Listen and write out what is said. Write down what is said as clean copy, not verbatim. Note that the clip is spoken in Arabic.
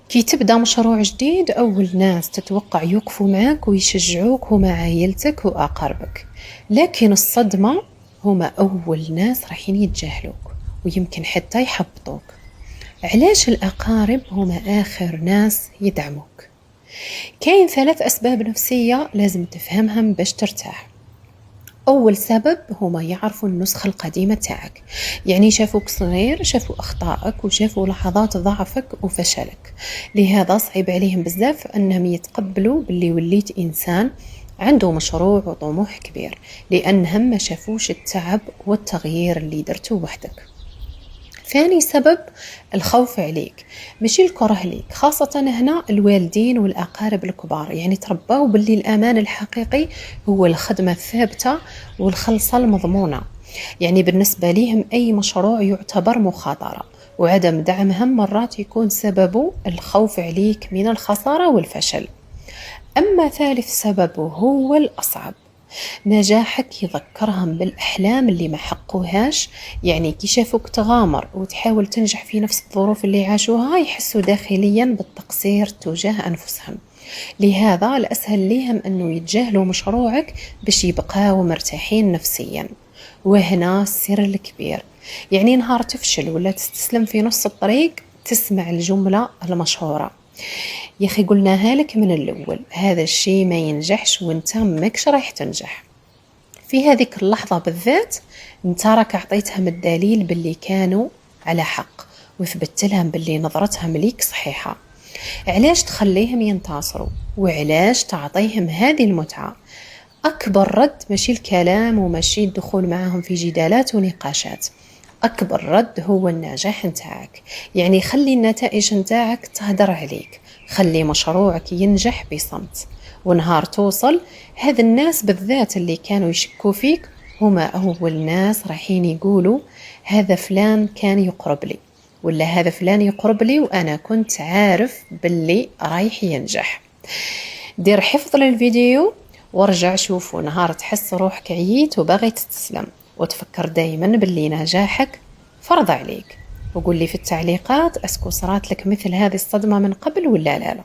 كي تبدأ مشروع جديد، أول ناس تتوقع يوقفوا معك ويشجعوك هما عائلتك وأقاربك، لكن الصدمة هما أول ناس رايحين يتجاهلوك ويمكن حتى يحبطوك. علاش الأقارب هما آخر ناس يدعموك؟ كاين 3 أسباب نفسية لازم تفهمهم باش ترتاح. أول سبب هما يعرفوا النسخة القديمة تاعك، يعني شافوك صغير، شافوا أخطائك وشافوا لحظات ضعفك وفشلك، لهذا صعيب عليهم بزاف أنهم يتقبلوا باللي وليت إنسان عنده مشروع وطموح كبير، لأنهم ما شافوش التعب والتغيير اللي درته وحدك. ثاني سبب الخوف عليك، ماشي الكره ليك، خاصة هنا الوالدين والأقارب الكبار، يعني تربوا باللي الأمان الحقيقي هو الخدمة الثابتة والخلصة المضمونة. يعني بالنسبة ليهم أي مشروع يعتبر مخاطرة، وعدم دعمهم مرات يكون سببه الخوف عليك من الخسارة والفشل. أما ثالث سبب هو الأصعب، نجاحك يذكرهم بالأحلام اللي ما حقوهاش، يعني كي شافوك تغامر وتحاول تنجح في نفس الظروف اللي عاشوها يحسوا داخليا بالتقصير تجاه أنفسهم. لهذا الأسهل ليهم أنه يتجاهلوا مشروعك باش يبقاو مرتاحين نفسيا. وهنا السر الكبير، يعني نهار تفشل ولا تستسلم في نص الطريق تسمع الجملة المشهورة: يا اخي قلناها لك من الاول، هذا الشيء ما ينجحش وانت ماكش رايح تنجح. في هذيك اللحظة بالذات انت راك عطيتهم الدليل باللي كانوا على حق، وثبت لهم باللي نظرتهم ليك صحيحة. علاش تخليهم ينتصروا وعلاش تعطيهم هذه المتعة؟ أكبر رد ماشي الكلام وماشي الدخول معهم في جدالات ونقاشات، أكبر رد هو النجاح نتاعك. يعني خلي النتائج نتاعك تهدر عليك، خلي مشروعك ينجح بصمت، ونهار توصل هذا الناس بالذات اللي كانوا يشكوا فيك هما أول ناس رايحين يقولوا هذا فلان كان يقرب لي، ولا هذا فلان يقرب لي وأنا كنت عارف باللي رايح ينجح. دير حفظ للفيديو وارجع شوفه نهار تحس روحك عييت وباغي تستسلم، وتفكر دايما باللي نجاحك فرض عليك. وقول لي في التعليقات اسكو صارت لك مثل هذه الصدمة من قبل ولا لا.